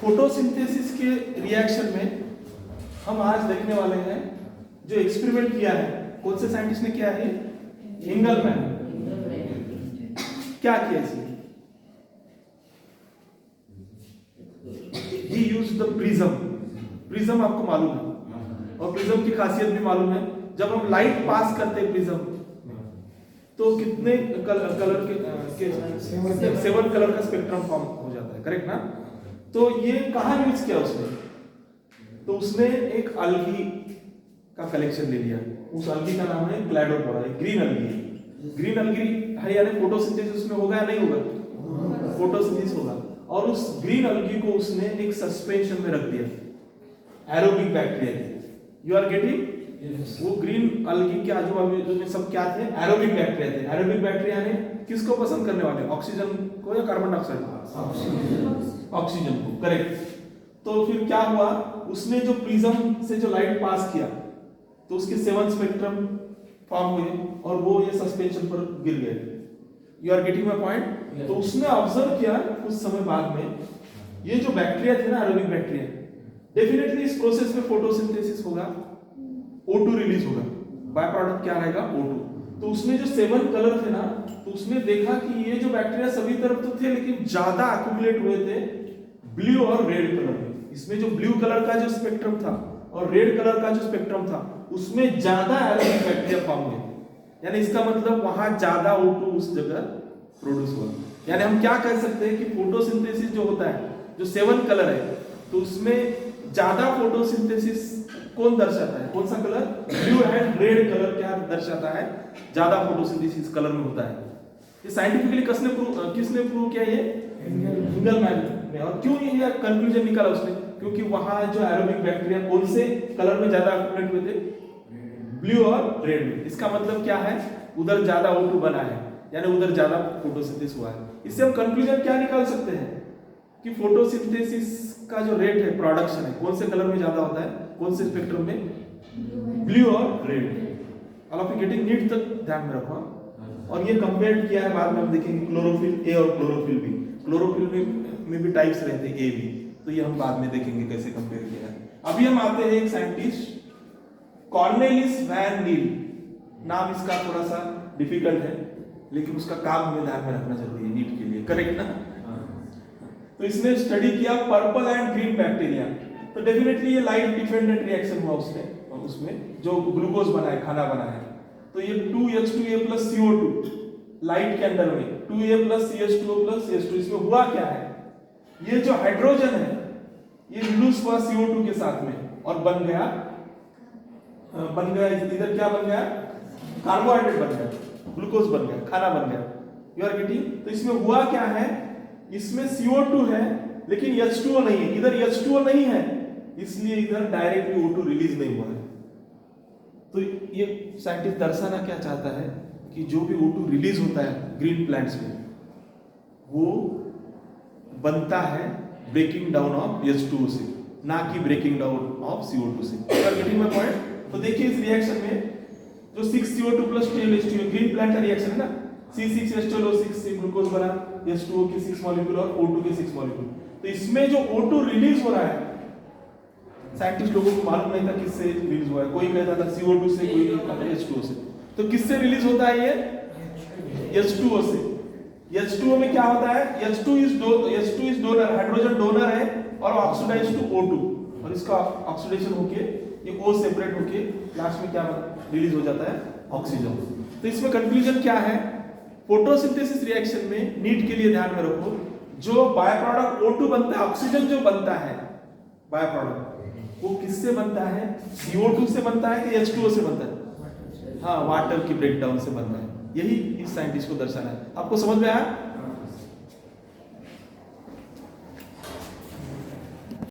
Photosynthesis के reaction में हम आज देखने वाले हैं जो एक्सपेरिमेंट किया है, कौन से साइंटिस्ट ने किया है? इंगलमैन। क्या किया इसने? ही यूज्ड द प्रिज्म। प्रिज्म आपको मालूम है और प्रिज्म की खासियत भी मालूम है। जब हम लाइट पास करते हैं प्रिज्म तो कितने कलर के 7 कलर का स्पेक्ट्रम फॉर्म हो जाता है, करेक्ट ना? तो ये कहाँ यूज किया उसने? तो उसने एक अलगी का कलेक्शन ले लिया। उस अलगी का नाम है क्लैडोपोरा, ग्रीन अलगी। ग्रीन अलगी है यानी फोटोसिंथेसिस उसमें होगा या नहीं होगा? फोटोसिंथेसिस होगा। और उस ग्रीन अलगी को उसने एक सस्पेंशन में रख दिया, aerobic bacteria. You are getting? वो ग्रीन अलगी के आजू बाजू में सब क्या थे? एरोबिक बैक्टीरिया थे। एरोबिक बैक्टीरिया ने किसको पसंद करने वाले? ऑक्सीजन को या कार्बन डाइऑक्साइड? ऑक्सीजन को, करेक्ट। तो फिर क्या हुआ? उसने जो प्रिज्म से जो लाइट पास किया तो उसके 7 स्पेक्ट्रम फॉर्म हुए और वो ये सस्पेंशन पर गिर गए। You are getting my point? तो उसने ऑब्जर्व किया कुछ समय बाद में ये जो बैक्टीरिया थे ना, एरोबिक बैक्टीरिया, डेफिनेटली इस प्रोसेस में फोटोसिंथेसिस होगा, O2 रिलीज होगा। बाय प्रोडक्ट क्या रहेगा? O2। तो उसमें जो 7 कलर थे ना, तो उसने देखा कि ये जो बैक्टीरिया सभी तरफ तो थे लेकिन ज्यादा एक्यूमुलेट हुए थे ब्लू और रेड कलर में। इसमें जो ब्लू कलर का जो स्पेक्ट्रम था और रेड कलर का जो स्पेक्ट्रम था उसमें ज्यादा एरोबिक बैक्टीरिया फॉर्म हुए। यानी इसका मतलब वहां ज्यादा O2 उस जगह प्रोड्यूस हुआ। यानी हम क्या कह सकते हैं कि फोटोसिंथेसिस जो होता है, जो 7 कलर है, तो उसमें ज्यादा फोटोसिंथेसिस कौन दर्शाता है? कौन सा colour? Blue and red colour क्या दर्शाता है? ज्यादा फोटोसिंथेसिस कलर में होता है। ये साइंटिफिकली किसने प्रूव किया? ये इंगलमैन ने। और क्यों ये कंक्लूजन निकाला उसने? क्योंकि वहां जो एरोबिक बैक्टीरिया कौन से कलर में ज्यादा एक्यूमुलेट हुए थे? ब्लू और रेड में। इसका मतलब क्या है? उधर ज्यादा O2 बना है, यानी उधर ज्यादा फोटोसिंथेसिस हुआ है। इससे हम कंक्लूजन क्या निकाल सकते हैं कि फोटोसिंथेसिस का जो रेट है, प्रोडक्शन है, कौन से कलर में ज्यादा होता है? कौन से स्पेक्ट्रम में? ब्लू और red. All of you getting? NEET तक ध्यान में रखो। और ये कंपेयर किया है, बाद में हम देखेंगे क्लोरोफिल ए और क्लोरोफिल बी। क्लोरोफिल में भी टाइप्स रहते हैं, ए बी, तो ये हम बाद में देखेंगे कैसे कंपेयर किया है। अभी हम आते हैं एक साइंटिस्ट कॉर्नेलिस वैन नील। नाम इसका थोड़ा सा डिफिकल्ट है लेकिन उसका काम हमें ध्यान में रखना जरूरी है नीट के लिए, करेक्ट ना? तो इसने स्टडी किया पर्पल एंड ग्रीन बैक्टीरिया। तो डेफिनेटली ये लाइट डिपेंडेंट रिएक्शन हुआ उसमें जो ग्लूकोज बना है, खाना बना है। तो ये 2H2A plus CO2 लाइट के अंदर में 2A plus CH2O plus CH2, इसमें हुआ क्या है? ये जो हाइड्रोजन है ये रिड्यूस हुआ CO2 के साथ में और बन गया इधर क्या बन गया? कार्बोहाइड्रेट बन गया, ग्लूकोज बन गया, खाना बन गया। You are getting? तो इसमें हुआ क्या है? इसमें CO2 है लेकिन H2O नहीं है। इधर H2O नहीं है इसलिए इधर डायरेक्टली O2 रिलीज नहीं हुआ है। तो ये साइंटिस्ट दर्शाना क्या चाहता है कि जो भी O2 रिलीज होता है ग्रीन प्लांट्स में वो बनता है ब्रेकिंग डाउन ऑफ H2O से, ना कि ब्रेकिंग डाउन ऑफ CO2 से। You are getting my point? तो देखिए इस रिएक्शन में जो 6CO2 plus 12H2O green plant का रिएक्शन है ना, C6H12O6 से ग्लूकोज बना, H2O के 6 मॉलिक्यूल और O2 के 6 मॉलिक्यूल। तो इसमें जो O2 रिलीज हो रहा है, साइंटिस्ट लोगों को मालूम नहीं था किससे रिलीज हुआ है। कोई कहता था CO2 से, कोई कहता था H2O से। तो किससे रिलीज होता है ये? H2O से। H2O में क्या होता है? H2 is donor, hydrogen donor है और ऑक्सीडाइज टू O2 और इसका ऑक्सीडेशन होके ये O सेपरेट होके लास्ट में क्या रिलीज हो जाता है? ऑक्सीजन। तो इसमें कंक्लूजन क्या है? फोटोसिंथेसिस रिएक्शन में नीट के लिए ध्यान में रखो, जो बाय प्रोडक्ट O2 बनता है, ऑक्सीजन जो बनता है बाय प्रोडक्ट, वो किससे बनता है? CO2 से बनता है कि H2O से बनता है? हाँ, वाटर की ब्रेकडाउन से बनता है। यही इस साइंटिस्ट को दर्शाना है। आपको समझ में आया?